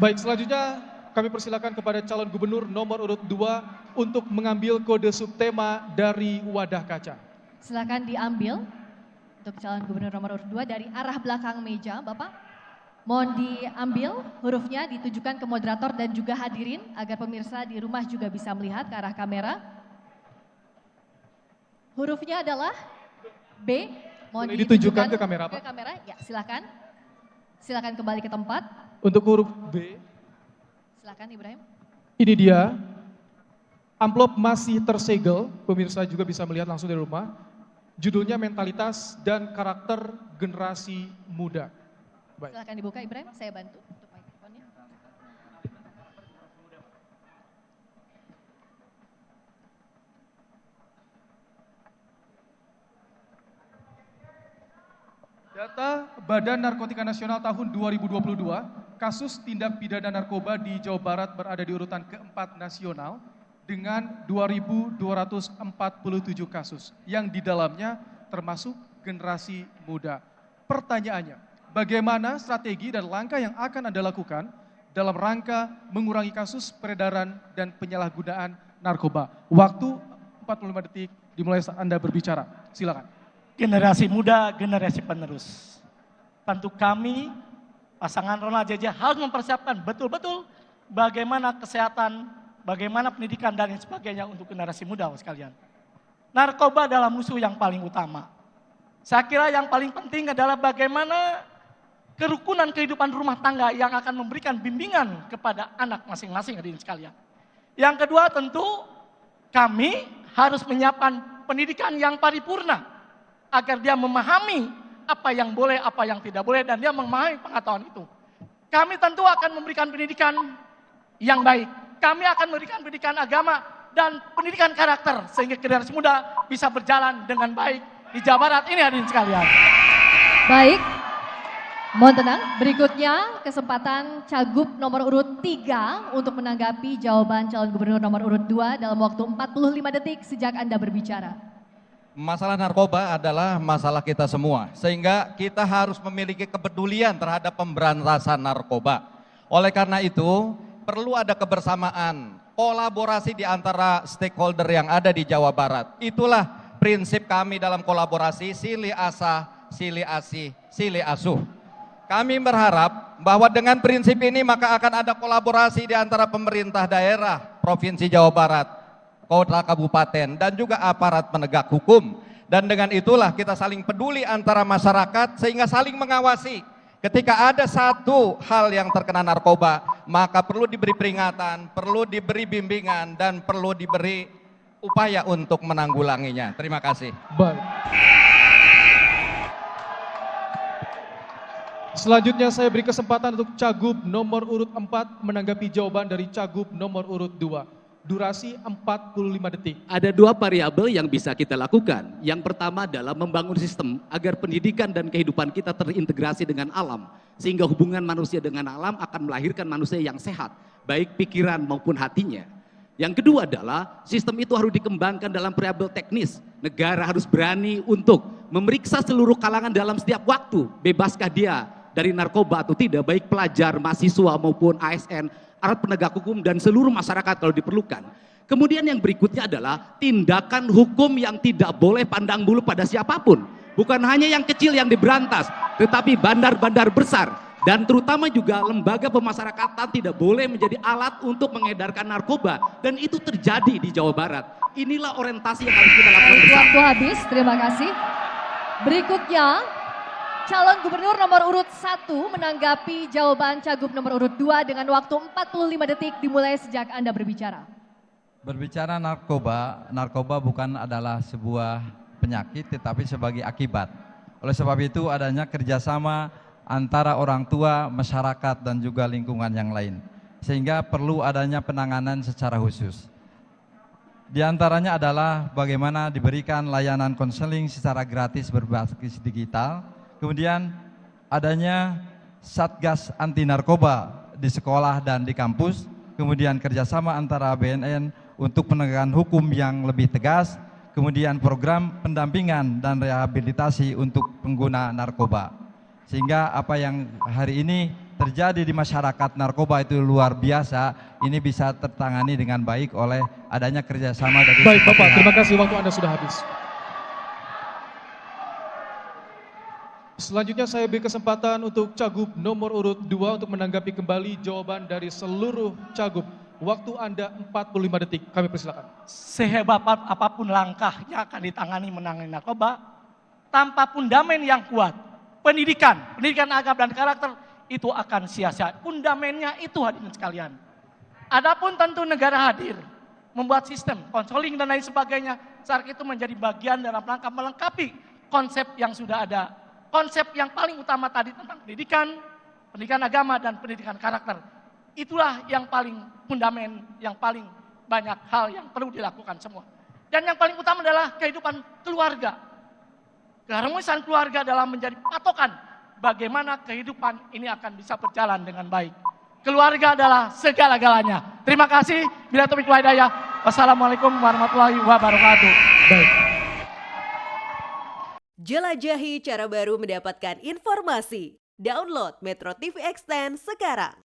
Baik, selanjutnya kami persilakan kepada calon gubernur nomor urut 2 untuk mengambil kode subtema dari wadah kaca. Silakan diambil untuk calon gubernur nomor urut 2 dari arah belakang meja, Bapak. Mohon diambil hurufnya, ditujukan ke moderator dan juga hadirin agar pemirsa di rumah juga bisa melihat ke arah kamera. Hurufnya adalah B. Mohon ditujukan ke kamera, Pak. Ke kamera, ya silakan. Silakan kembali ke tempat. Untuk huruf B, silakan Ibrahim. ini dia. Amplop masih tersegel, pemirsa juga bisa melihat langsung dari rumah. Judulnya Mentalitas dan Karakter Generasi Muda. Baik. Silakan dibuka Ibrahim, saya bantu untuk mikrofonnya. Data Badan Narkotika Nasional tahun 2022, kasus tindak pidana narkoba di Jawa Barat berada di urutan keempat nasional dengan 2.247 kasus yang di dalamnya termasuk generasi muda. Pertanyaannya, bagaimana strategi dan langkah yang akan Anda lakukan dalam rangka mengurangi kasus peredaran dan penyalahgunaan narkoba? Waktu 45 detik dimulai saat Anda berbicara. Silakan. Generasi muda, generasi penerus. Tentu kami, pasangan Ronald Jeje harus mempersiapkan betul-betul bagaimana kesehatan, bagaimana pendidikan dan sebagainya untuk generasi muda sekalian. Narkoba adalah musuh yang paling utama. Saya kira yang paling penting adalah bagaimana kerukunan kehidupan rumah tangga yang akan memberikan bimbingan kepada anak masing-masing hadirin sekalian. Yang kedua tentu kami harus menyiapkan pendidikan yang paripurna agar dia memahami apa yang boleh, apa yang tidak boleh, dan dia memahami pengetahuan itu. Kami tentu akan memberikan pendidikan yang baik. Kami akan memberikan pendidikan agama dan pendidikan karakter sehingga generasi muda bisa berjalan dengan baik di Jawa Barat ini hadirin sekalian. Baik, mohon tenang. Berikutnya kesempatan Cagup nomor urut 3 untuk menanggapi jawaban calon gubernur nomor urut 2 dalam waktu 45 detik sejak Anda berbicara. Masalah narkoba adalah masalah kita semua, sehingga kita harus memiliki kepedulian terhadap pemberantasan narkoba. Oleh karena itu, perlu ada kebersamaan, kolaborasi di antara stakeholder yang ada di Jawa Barat. Itulah prinsip kami dalam kolaborasi Sili Asah, Sili Asih, Sili Asuh. Kami berharap bahwa dengan prinsip ini maka akan ada kolaborasi di antara pemerintah daerah Provinsi Jawa Barat, kota kabupaten, dan juga aparat penegak hukum. Dan dengan itulah kita saling peduli antara masyarakat sehingga saling mengawasi. Ketika ada satu hal yang terkena narkoba, maka perlu diberi peringatan, perlu diberi bimbingan, dan perlu diberi upaya untuk menanggulanginya. Terima kasih. Baik. Selanjutnya saya beri kesempatan untuk Cagup nomor urut 4 menanggapi jawaban dari Cagup nomor urut 2. Durasi 45 detik. Ada dua variabel yang bisa kita lakukan. Yang pertama adalah membangun sistem agar pendidikan dan kehidupan kita terintegrasi dengan alam. Sehingga hubungan manusia dengan alam akan melahirkan manusia yang sehat, baik pikiran maupun hatinya. Yang kedua adalah sistem itu harus dikembangkan dalam variabel teknis. Negara harus berani untuk memeriksa seluruh kalangan dalam setiap waktu. Bebaskah dia dari narkoba atau tidak, baik pelajar, mahasiswa maupun ASN, alat penegak hukum dan seluruh masyarakat kalau diperlukan. Kemudian yang berikutnya adalah tindakan hukum yang tidak boleh pandang bulu pada siapapun. Bukan hanya yang kecil yang diberantas, tetapi bandar-bandar besar dan terutama juga lembaga pemasyarakatan tidak boleh menjadi alat untuk mengedarkan narkoba, dan itu terjadi di Jawa Barat. Inilah orientasi yang harus kita lakukan bersama. Waktu habis, terima kasih. Berikutnya calon gubernur nomor urut 1 menanggapi jawaban Cagup nomor urut 2 dengan waktu 45 detik dimulai sejak Anda berbicara. Berbicara narkoba bukan adalah sebuah penyakit tetapi sebagai akibat. Oleh sebab itu adanya kerjasama antara orang tua, masyarakat dan juga lingkungan yang lain. Sehingga perlu adanya penanganan secara khusus. Di antaranya adalah bagaimana diberikan layanan konseling secara gratis berbasis digital. Kemudian adanya Satgas Anti Narkoba di sekolah dan di kampus, kemudian kerjasama antara BNN untuk penegakan hukum yang lebih tegas, kemudian program pendampingan dan rehabilitasi untuk pengguna narkoba. Sehingga apa yang hari ini terjadi di masyarakat narkoba itu luar biasa, ini bisa tertangani dengan baik oleh adanya kerjasama dari Baik semua Bapak, pihak. terima kasih, waktu Anda sudah habis. Selanjutnya saya beri kesempatan untuk Cagup nomor urut 2 untuk menanggapi kembali jawaban dari seluruh Cagup. Waktu Anda 45 detik, kami persilakan. Sehebat apapun langkah yang akan ditangani menangani narkoba, tanpa fundamen yang kuat, pendidikan agama dan karakter itu akan sia-sia. Fundamennya itu hadirin sekalian. Adapun tentu negara hadir, membuat sistem, konseling dan lain sebagainya, saat itu menjadi bagian dalam rangka melengkapi konsep yang sudah ada. Konsep yang paling utama tadi tentang pendidikan agama dan pendidikan karakter. Itulah yang paling fundamen, yang paling banyak hal yang perlu dilakukan semua. Dan yang paling utama adalah kehidupan keluarga. Keharmonisan keluarga dalam menjadi patokan bagaimana kehidupan ini akan bisa berjalan dengan baik. Keluarga adalah segala-galanya. Terima kasih. Bila taufiq wal hidayah. Wassalamualaikum warahmatullahi wabarakatuh. Baik. Jelajahi cara baru mendapatkan informasi. Download Metro TV Extend sekarang.